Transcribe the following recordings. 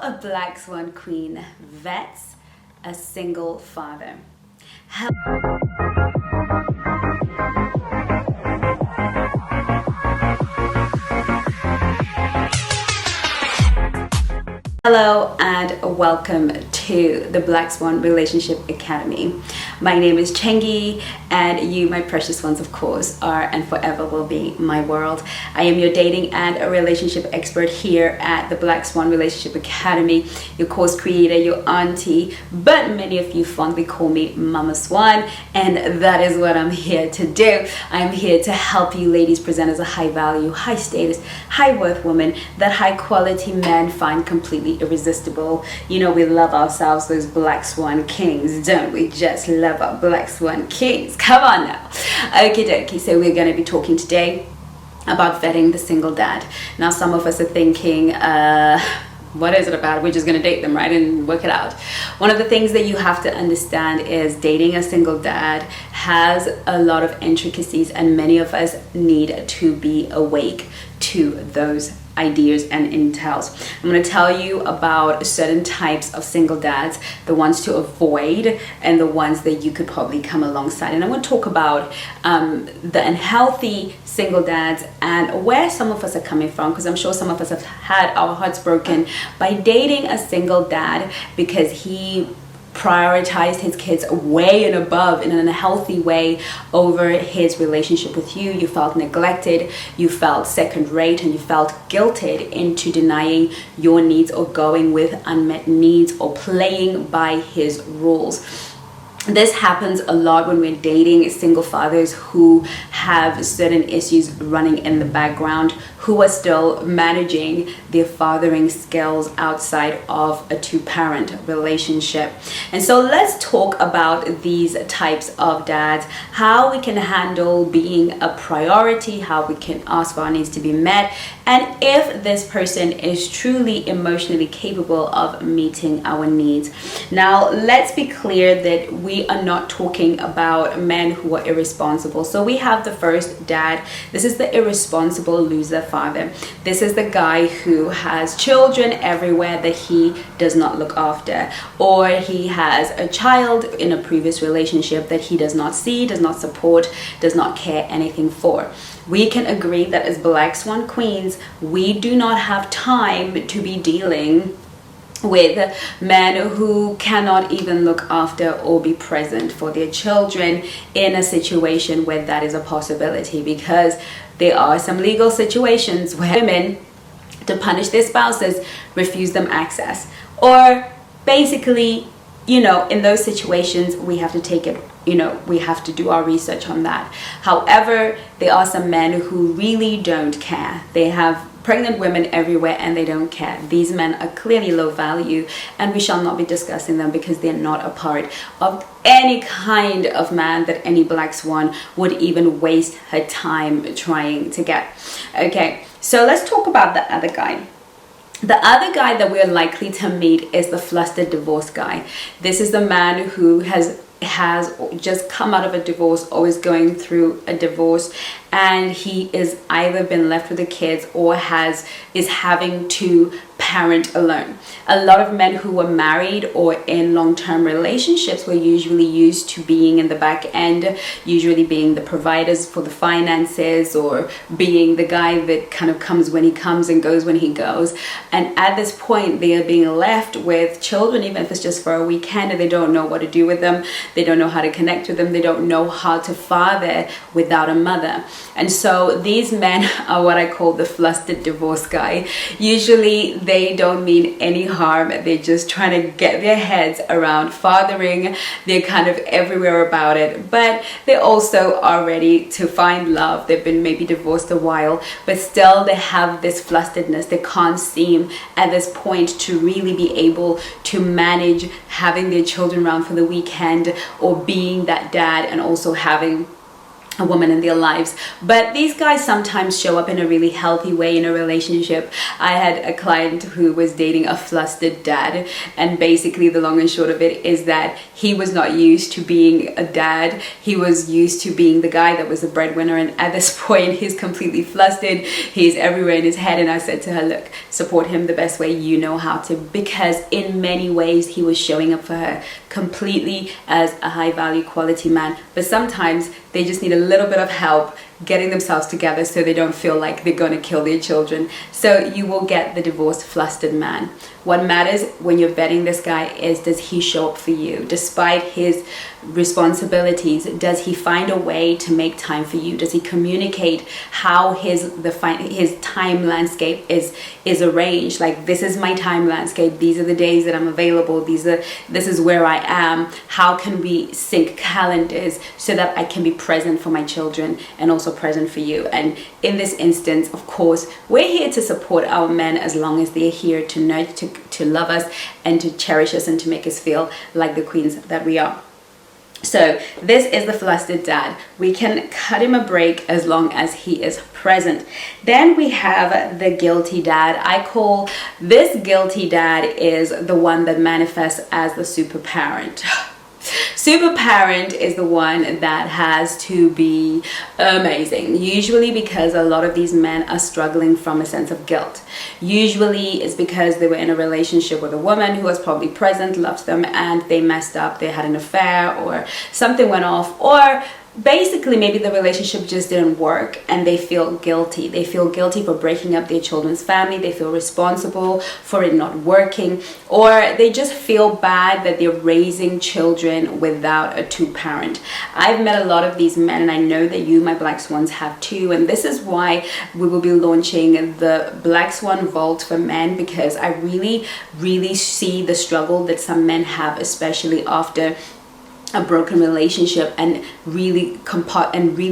a Black Swan queen vets a single father. Hello and welcome to the Black Swan Relationship Academy. My name is Chengi, and you, my precious ones, of course, are and forever will be my world. I am your dating and a relationship expert here at the Black Swan Relationship Academy, your course creator, your auntie, but many of you fondly call me Mama Swan, and that is what I'm here to do. I'm here to help you ladies present as a high value, high status, high worth woman that high quality men find completely irresistible. You know, we love ourselves those Black Swan kings, don't we? Just love our Black Swan kings. Come on now. Okie dokie, so we're going to be talking today about vetting the single dad. Now some of us are thinking, what is it about? We're just going to date them, right, and work it out. One of the things that you have to understand is dating a single dad has a lot of intricacies, and many of us need to be awake to those ideas and intels. I'm going to tell you about certain types of single dads, the ones to avoid and the ones that you could probably come alongside. And I'm going to talk about the unhealthy single dads and where some of us are coming from, because I'm sure some of us have had our hearts broken by dating a single dad because he prioritized his kids way and above in an unhealthy way over his relationship with you. You felt neglected, you felt second rate, and you felt guilted into denying your needs or going with unmet needs or playing by his rules. This happens a lot when we're dating single fathers who have certain issues running in the background, who are still managing their fathering skills outside of a two-parent relationship. And so let's talk about these types of dads, how we can handle being a priority, how we can ask for our needs to be met, and if this person is truly emotionally capable of meeting our needs. Now, let's be clear that we are not talking about men who are irresponsible. So we have the first dad. This is the irresponsible loser father. This is the guy who has children everywhere that he does not look after, or he has a child in a previous relationship that he does not see, does not support, does not care anything for. We can agree that as Black Swan queens, we do not have time to be dealing with men who cannot even look after or be present for their children in a situation where that is a possibility, because there are some legal situations where women, to punish their spouses, refuse them access, or basically, you know, in those situations we have to take it, you know, we have to do our research on that. However, there are some men who really don't care. They have pregnant women everywhere and they don't care. These men are clearly low value, and we shall not be discussing them because they're not a part of any kind of man that any Black Swan would even waste her time trying to get. Okay, so let's talk about the other guy. The other guy that we're likely to meet is the flustered divorce guy. Is the man who has just come out of a divorce or is going through a divorce, and he is either been left with the kids or is having to parent alone. A lot of men who were married or in long-term relationships were usually used to being in the back end, usually being the providers for the finances, or being the guy that kind of comes when he comes and goes when he goes. And at this point, they are being left with children, even if it's just for a weekend, and they don't know what to do with them. They don't know how to connect with them. They don't know how to father without a mother. And so these men are what I call the flustered divorce guy. Usually they don't mean any harm. They're just trying to get their heads around fathering. They're kind of everywhere about it, but they also are ready to find love. They've been maybe divorced a while, but still they have this flusteredness. They can't seem at this point to really be able to manage having their children around for the weekend, or being that dad and also having a woman in their lives. But these guys sometimes show up in a really healthy way in a relationship. I had a client who was dating a flustered dad, and basically the long and short of it is that he was not used to being a dad. He was used to being the guy that was the breadwinner, and at this point he's completely flustered. He's everywhere in his head. And I said to her, look, support him the best way you know how to, because in many ways he was showing up for her completely as a high value quality man. But sometimes they just need a little bit of help getting themselves together so they don't feel like they're going to kill their children. So you will get the divorced flustered man. What matters when you're vetting this guy is, does he show up for you despite his responsibilities? Does he find a way to make time for you? Does he communicate how his time landscape is arranged? Like, this is my time landscape, these are the days that I'm available, this is where I am. How can we sync calendars so that I can be present for my children and also present for you? And in this instance, of course, we're here to support our men as long as they're here to nurture, to love us and to cherish us and to make us feel like the queens that we are. So this is the flustered dad. We can cut him a break as long as he is present. Then we have the guilty dad. I call this guilty dad is the one that manifests as the super parent. Super parent is the one that has to be amazing, usually because a lot of these men are struggling from a sense of guilt. Usually it's because they were in a relationship with a woman who was probably present, loved them, and they messed up, they had an affair or something went off, or basically maybe the relationship just didn't work and they feel guilty. They feel guilty for breaking up their children's family. They feel responsible for it not working, or they just feel bad that they're raising children without a two-parent. I've met a lot of these men, and I know that you, my Black Swans, have too, and this is why we will be launching the Black Swan Vault for men, because I really see the struggle that some men have, especially after a broken relationship, and really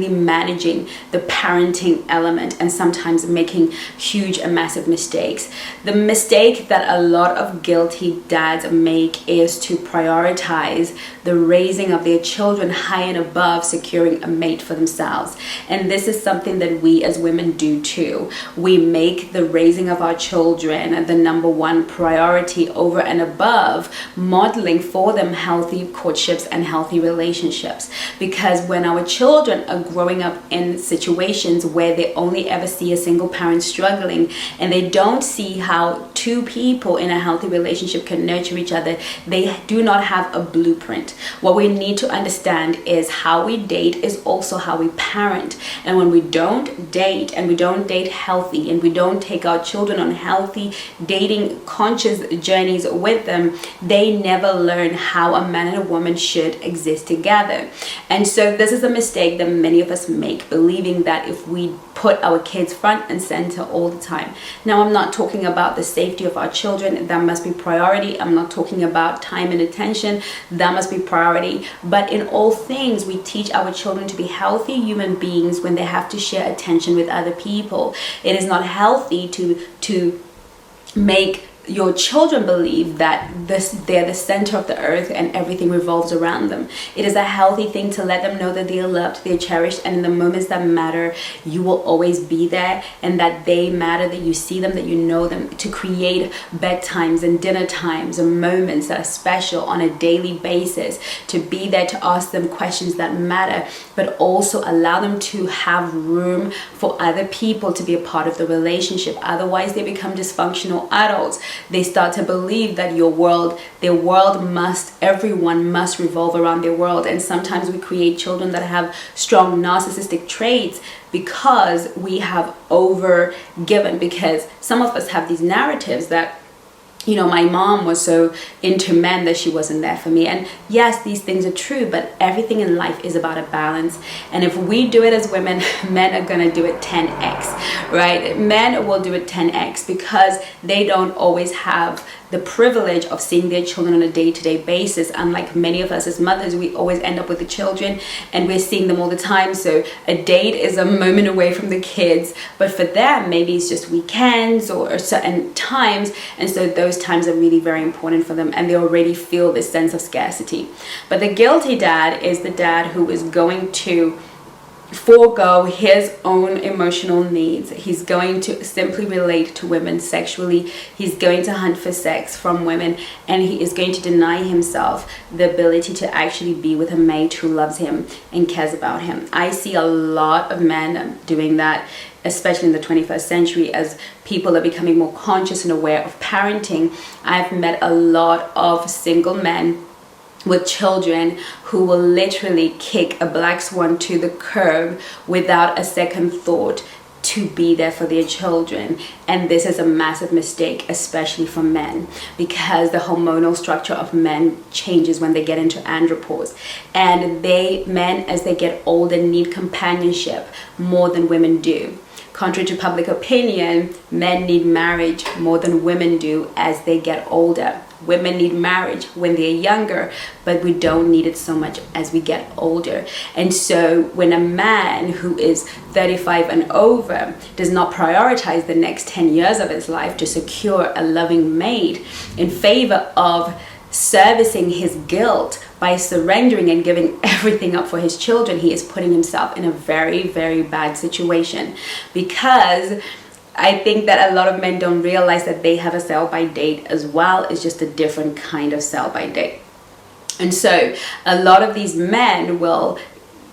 managing the parenting element and sometimes making huge and massive mistakes. The mistake that a lot of guilty dads make is to prioritize the raising of their children high and above securing a mate for themselves. And this is something that we as women do too. We make the raising of our children the number one priority over and above modeling for them healthy courtships and healthy relationships, because when our children are growing up in situations where they only ever see a single parent struggling and they don't see how two people in a healthy relationship can nurture each other, they do not have a blueprint. What we need to understand is how we date is also how we parent. And when we don't date, and we don't date healthy, and we don't take our children on healthy dating conscious journeys with them, they never learn how a man and a woman should exist together. And so this is a mistake that many of us make, believing that if we put our kids front and center all the time. Now, I'm not talking about the safety of our children, that must be priority. I'm not talking about time and attention, that must be priority. But in all things, we teach our children to be healthy human beings when they have to share attention with other people. It is not healthy to make your children believe that they're the center of the earth and everything revolves around them. It is a healthy thing to let them know that they're loved, they're cherished, and in the moments that matter, you will always be there, and that they matter, that you see them, that you know them, to create bedtimes and dinner times and moments that are special on a daily basis, to be there to ask them questions that matter, but also allow them to have room for other people to be a part of the relationship. Otherwise, they become dysfunctional adults. They start to believe that everyone must revolve around their world. And sometimes we create children that have strong narcissistic traits because we have overgiven, because some of us have these narratives that, you know, my mom was so into men that she wasn't there for me. And yes, these things are true, but everything in life is about a balance. And if we do it as women, men are going to do it 10x, right? Men will do it 10x because they don't always have the privilege of seeing their children on a day-to-day basis. Unlike many of us as mothers, we always end up with the children and we're seeing them all the time. So a date is a moment away from the kids, but for them, maybe it's just weekends or certain times. And so those times are really very important for them, and they already feel this sense of scarcity. But the guilty dad is the dad who is going to forego his own emotional needs. He's going to simply relate to women sexually. He's going to hunt for sex from women, and he is going to deny himself the ability to actually be with a mate who loves him and cares about him. I see a lot of men doing that, especially in the 21st century, as people are becoming more conscious and aware of parenting. I've met a lot of single men with children who will literally kick a black swan to the curb without a second thought to be there for their children. And this is a massive mistake, especially for men, because the hormonal structure of men changes when they get into andropause, and men as they get older need companionship more than women do. Contrary to public opinion, men need marriage more than women do as they get older. Women need marriage when they're younger, but we don't need it so much as we get older. And so when a man who is 35 and over does not prioritize the next 10 years of his life to secure a loving mate in favor of servicing his guilt by surrendering and giving everything up for his children, he is putting himself in a very, very bad situation. Because I think that a lot of men don't realize that they have a sell-by date as well. It's just a different kind of sell-by date. And so a lot of these men will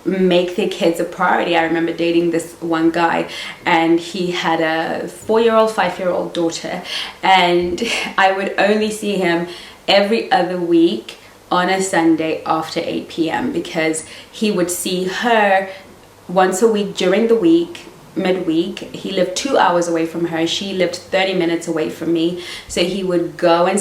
make their kids a priority. I remember dating this one guy, and he had a 4-year-old, 5-year-old daughter, and I would only see him every other week on a Sunday after 8 p.m. because he would see her once a week during the week, midweek. He lived 2 hours away from her. She lived 30 minutes away from me. So he would go and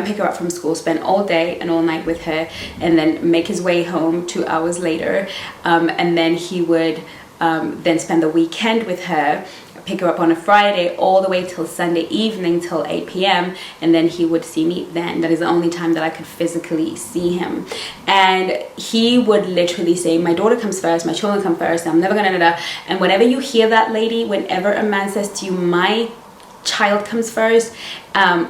pick her up from school, spend all day and all night with her, and then make his way home 2 hours later. And then he would then spend the weekend with her, pick her up on a Friday all the way till Sunday evening till 8 p.m. and then he would see me then. That is the only time that I could physically see him. And he would literally say, my daughter comes first, my children come first, I'm never gonna da. And whenever you hear that, lady, whenever a man says to you, my child comes first,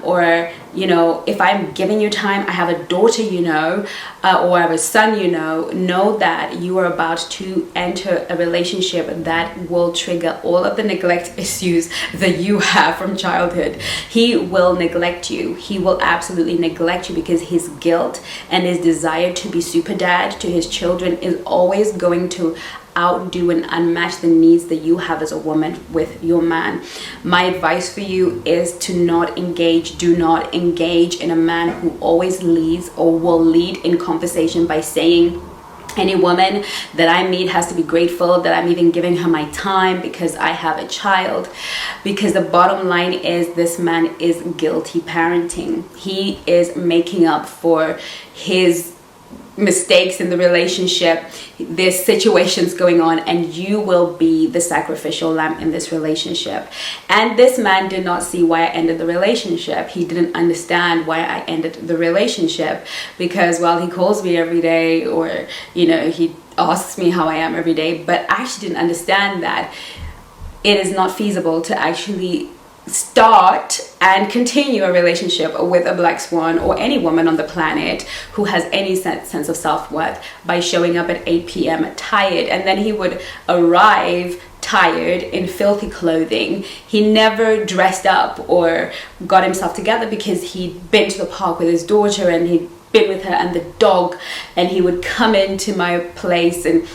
or if I'm giving you time, I have a daughter, or I have a son, know that you are about to enter a relationship that will trigger all of the neglect issues that you have from childhood. He will neglect you. He will absolutely neglect you because his guilt and his desire to be super dad to his children is always going to outdo and unmatch the needs that you have as a woman with your man. My advice for you is to do not engage in a man who always leads or will lead in conversation by saying, any woman that I meet has to be grateful that I'm even giving her my time because I have a child. Because the bottom line is, this man is guilty parenting. He is making up for his mistakes in the relationship. There's situations going on, and you will be the sacrificial lamb in this relationship. And this man did not see why I ended the relationship. He didn't understand why I ended the relationship, because while he calls me every day, or he asks me how I am every day, but I actually didn't understand that it is not feasible to actually start and continue a relationship with a black swan or any woman on the planet who has any sense of self-worth by showing up at 8 p.m. tired. And then he would arrive tired in filthy clothing. He never dressed up or got himself together because he'd been to the park with his daughter and he'd been with her and the dog, and he would come into my place and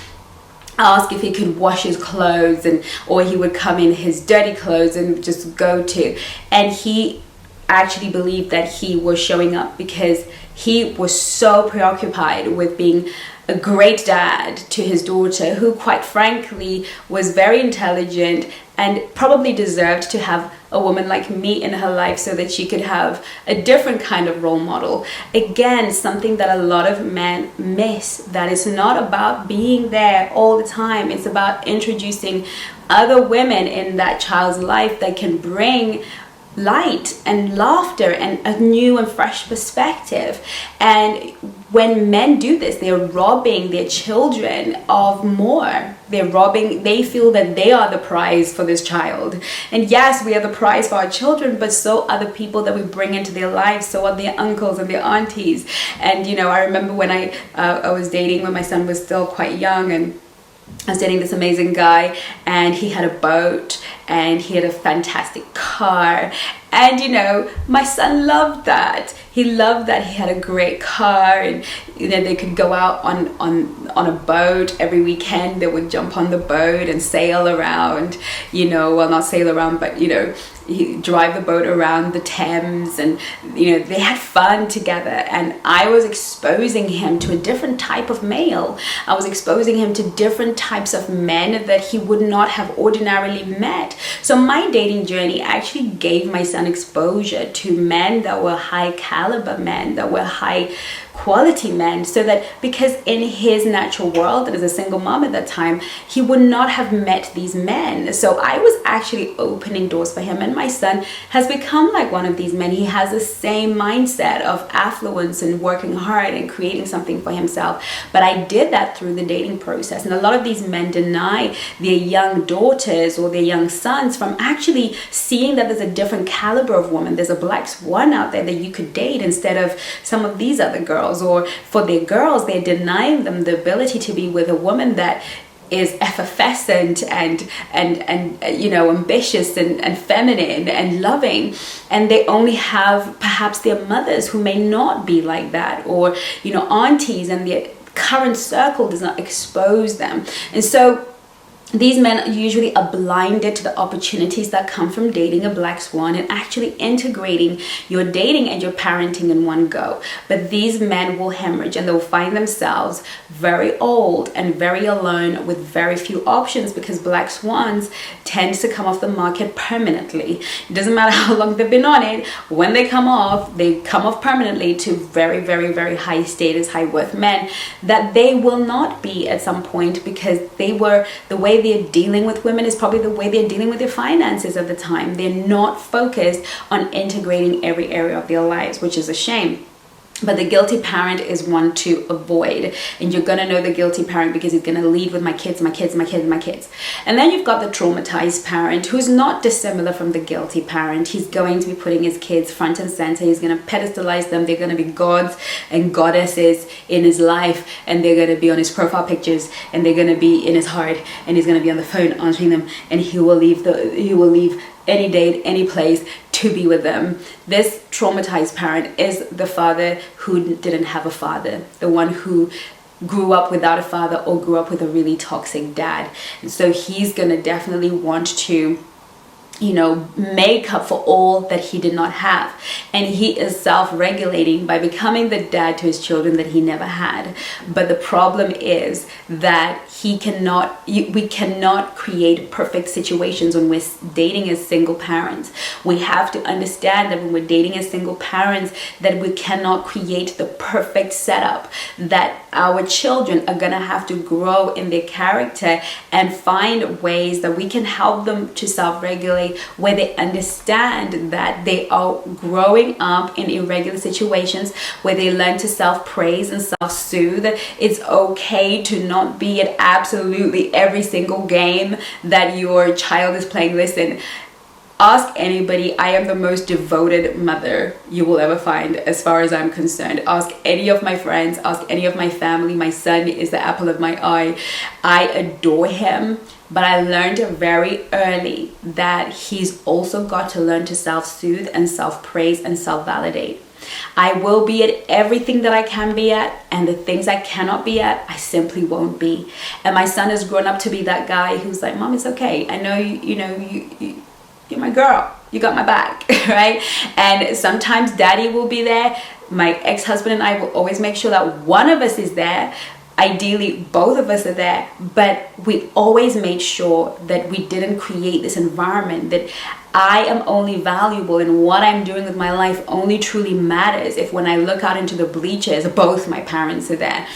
ask if he could wash his clothes, or he would come in his dirty clothes and just go to, and he actually believed that he was showing up because he was so preoccupied with being a great dad to his daughter, who quite frankly was very intelligent and probably deserved to have a woman like me in her life so that she could have a different kind of role model. Again, something that a lot of men miss, that it's not about being there all the time. It's about introducing other women in that child's life that can bring light and laughter and a new and fresh perspective. And when men do this, they're robbing their children of more. They feel that they are the prize for this child. And yes, we are the prize for our children, but so are the people that we bring into their lives. So are their uncles and their aunties. And I remember when I was dating when my son was still quite young, and I was dating this amazing guy, and he had a boat and he had a fantastic car. And you know, my son loved that. He loved that he had a great car, and you know, they could go out on a boat every weekend. They would jump on the boat and sail around, you know, well, not sail around, but you know, drive the boat around the Thames, and you know, they had fun together. And I was exposing him to a different type of male. I was exposing him to different types of men that he would not have ordinarily met. So my dating journey actually gave my son exposure to men that were high caliber men, that were high quality men, so that because in his natural world, and as a single mom at that time, he would not have met these men. So I was actually opening doors for him, and my son has become like one of these men. He has the same mindset of affluence and working hard and creating something for himself. But I did that through the dating process, and a lot of these men deny their young daughters or their young sons from actually seeing that there's a different caliber of woman. There's a black swan out there that you could date instead of some of these other girls. Or for their girls, they're denying them the ability to be with a woman that is effervescent and you know, ambitious and feminine and loving, and they only have perhaps their mothers who may not be like that, or you know, aunties, and their current circle does not expose them. And so these men usually are blinded to the opportunities that come from dating a black swan and actually integrating your dating and your parenting in one go. But these men will hemorrhage, and they'll find themselves very old and very alone with very few options, because black swans tend to come off the market permanently. It doesn't matter how long they've been on it. When they come off permanently to very, very, very high status, high worth men that they will not be at some point, because the way they're dealing with women is probably the way they're dealing with their finances at the time. They're not focused on integrating every area of their lives, which is a shame. But the guilty parent is one to avoid. And you're going to know the guilty parent because he's going to lead with my kids, my kids, my kids, my kids. And then you've got the traumatized parent, who's not dissimilar from the guilty parent. He's going to be putting his kids front and center. He's going to pedestalize them. They're going to be gods and goddesses in his life. And they're going to be on his profile pictures. And they're going to be in his heart. And he's going to be on the phone answering them. And he will leave any date, any place to be with them. This traumatized parent is the father who didn't have a father, the one who grew up without a father or grew up with a really toxic dad. And so he's gonna definitely want to, you know, make up for all that he did not have. And he is self-regulating by becoming the dad to his children that he never had. But the problem is that we cannot create perfect situations when we're dating as single parents. We have to understand that when we're dating as single parents, that we cannot create the perfect setup, that our children are gonna have to grow in their character and find ways that we can help them to self-regulate, where they understand that they are growing up in irregular situations, where they learn to self-praise and self-soothe. It's okay to not be at absolutely every single game that your child is playing. Listen, ask anybody. I am the most devoted mother you will ever find, as far as I'm concerned. Ask any of my friends, ask any of my family. My son is the apple of my eye. I adore him. But I learned very early that he's also got to learn to self-soothe and self-praise and self-validate. I will be at everything that I can be at, and the things I cannot be at, I simply won't be. And my son has grown up to be that guy who's like, Mom, it's okay. I know you're my girl. You got my back, right? And sometimes daddy will be there. My ex-husband and I will always make sure that one of us is there. Ideally, both of us are there, but we always made sure that we didn't create this environment that I am only valuable and what I'm doing with my life only truly matters if when I look out into the bleachers, both my parents are there.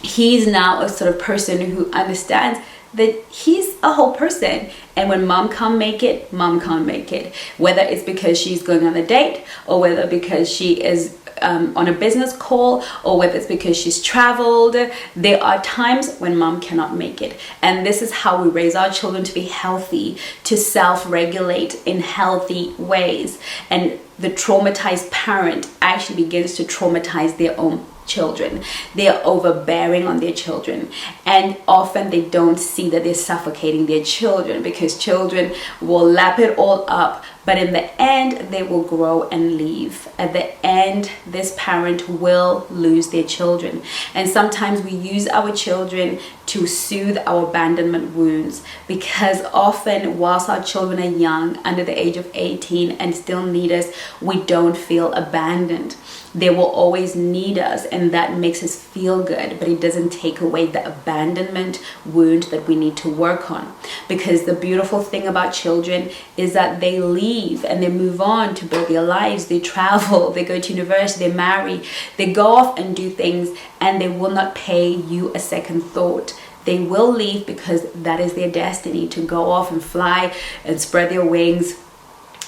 He's now a sort of person who understands that he's a whole person, and when mom can't make it, mom can't make it. Whether it's because she's going on a date, or whether because she is on a business call, or whether it's because she's traveled, there are times when mom cannot make it. And this is how we raise our children to be healthy, to self-regulate in healthy ways. And the traumatized parent actually begins to traumatize their own children. They are overbearing on their children, and often they don't see that they're suffocating their children, because children will lap it all up, but in the end they will grow and leave. At the end, this parent will lose their children. And sometimes we use our children to soothe our abandonment wounds, because often whilst our children are young, under the age of 18, and still need us, we don't feel abandoned. They will always need us, and that makes us feel good, but it doesn't take away the abandonment wound that we need to work on. Because the beautiful thing about children is that they leave and they move on to build their lives. They travel, they go to university, they marry, they go off and do things, and they will not pay you a second thought. They will leave because that is their destiny, to go off and fly and spread their wings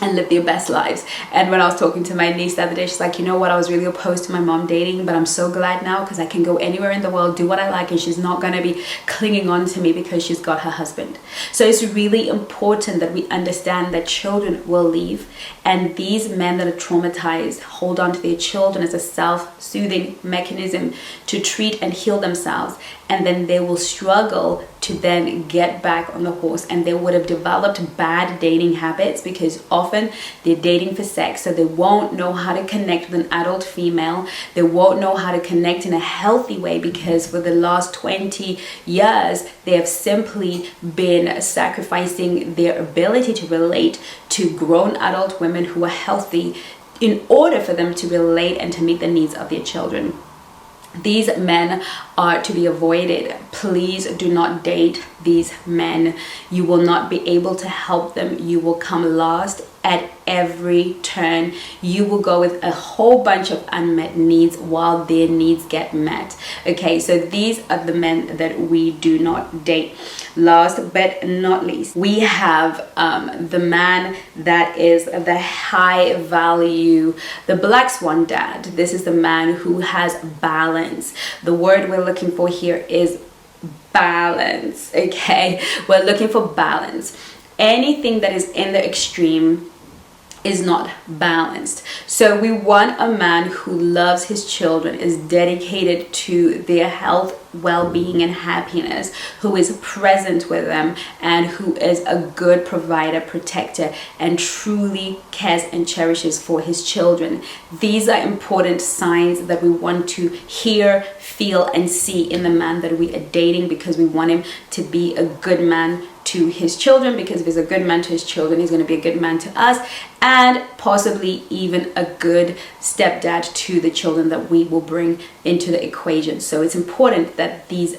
and live their best lives. And when I was talking to my niece the other day, she's like, you know what, I was really opposed to my mom dating, but I'm so glad now, because I can go anywhere in the world, do what I like, and she's not going to be clinging on to me because she's got her husband. So it's really important that we understand that children will leave, and these men that are traumatized hold on to their children as a self-soothing mechanism to treat and heal themselves, and then they will struggle to then get back on the horse, and they would have developed bad dating habits, because often they're dating for sex, so they won't know how to connect with an adult female. They won't know how to connect in a healthy way, because for the last 20 years they have simply been sacrificing their ability to relate to grown adult women who are healthy in order for them to relate and to meet the needs of their children. These men are to be avoided. Please do not date these men. You will not be able to help them. You will come last at every turn. You will go with a whole bunch of unmet needs while their needs get met. Okay, so these are the men that we do not date. Last but not least, we have the man that is the high value, the black swan dad. This is the man who has balance. The word we're looking for here is balance. Okay, we're looking for balance. Anything that is in the extreme is not balanced. So we want a man who loves his children, is dedicated to their health, well-being, and happiness, who is present with them, and who is a good provider, protector, and truly cares and cherishes for his children. These are important signs that we want to hear, feel, and see in the man that we are dating, because we want him to be a good man to his children, because if he's a good man to his children, he's going to be a good man to us, and possibly even a good stepdad to the children that we will bring into the equation. So it's important that this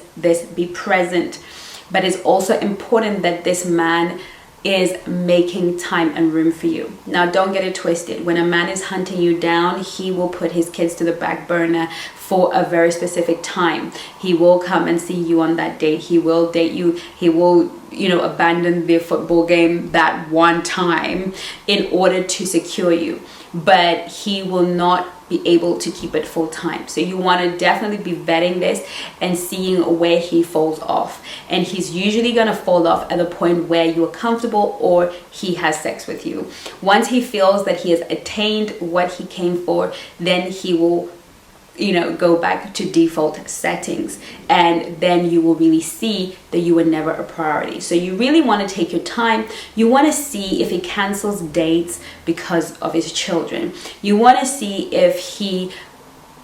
be present, but it's also important that this man is making time and room for you. Now, don't get it twisted. When a man is hunting you down, he will put his kids to the back burner for a very specific time. He will come and see you on that date. He will date you. He will, abandon their football game that one time in order to secure you. But he will not be able to keep it full time. So you want to definitely be vetting this and seeing where he falls off. And he's usually going to fall off at the point where you are comfortable or he has sex with you. Once he feels that he has attained what he came for, then he will go back to default settings, and then you will really see that you were never a priority. So you really want to take your time. You want to see if he cancels dates because of his children. You want to see if he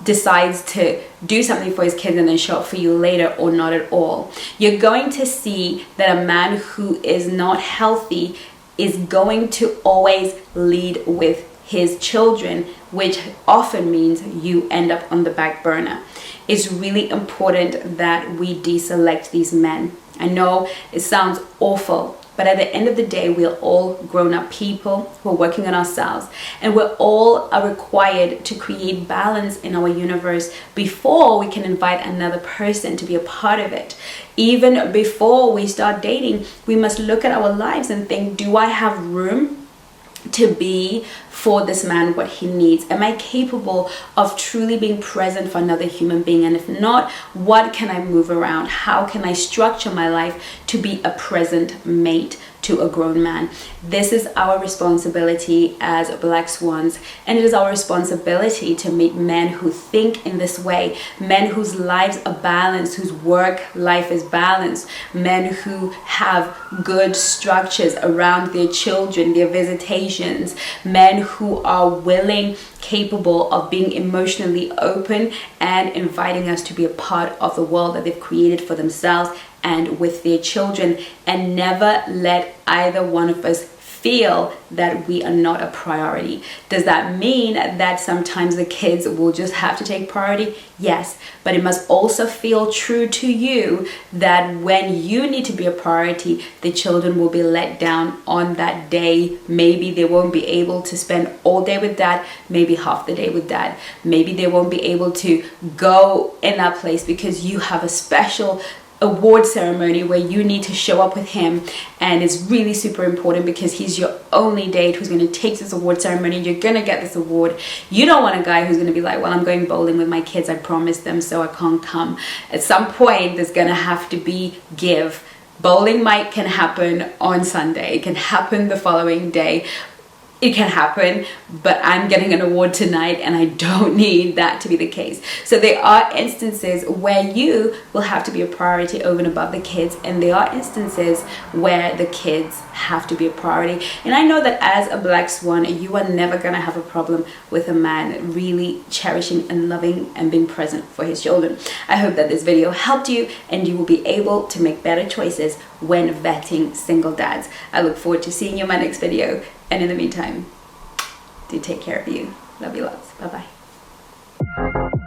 decides to do something for his kids and then show up for you later, or not at all. You're going to see that a man who is not healthy is going to always lead with his children, which often means you end up on the back burner. It's really important that we deselect these men. I know it sounds awful, but at the end of the day, we're all grown-up people who are working on ourselves, and we're all are required to create balance in our universe before we can invite another person to be a part of it. Even before we start dating, we must look at our lives and think, do I have room to be for this man what he needs? Am I capable of truly being present for another human being? And if not, what can I move around? How can I structure my life to be a present mate to a grown man. This is our responsibility as black swans, and it is our responsibility to meet men who think in this way, men whose lives are balanced, whose work life is balanced, men who have good structures around their children, their visitations, men who are willing, capable of being emotionally open and inviting us to be a part of the world that they've created for themselves and with their children, and never let either one of us feel that we are not a priority. Does that mean that sometimes the kids will just have to take priority? Yes, but it must also feel true to you that when you need to be a priority, the children will be let down on that day. Maybe they won't be able to spend all day with dad, maybe half the day with dad. Maybe they won't be able to go in that place because you have a special award ceremony where you need to show up with him, and it's really super important because he's your only date who's going to take this award ceremony. You're going to get this award. You don't want a guy who's going to be like, well, I'm going bowling with my kids, I promised them, so I can't come. At some point there's going to have to be give. Bowling can happen on Sunday, it can happen the following day, it can happen, but I'm getting an award tonight and I don't need that to be the case. So there are instances where you will have to be a priority over and above the kids, and there are instances where the kids have to be a priority. And I know that as a black swan, you are never going to have a problem with a man really cherishing and loving and being present for his children. I hope that this video helped you and you will be able to make better choices when vetting single dads. I look forward to seeing you in my next video. And in the meantime, do take care of you. Love you lots. Bye-bye.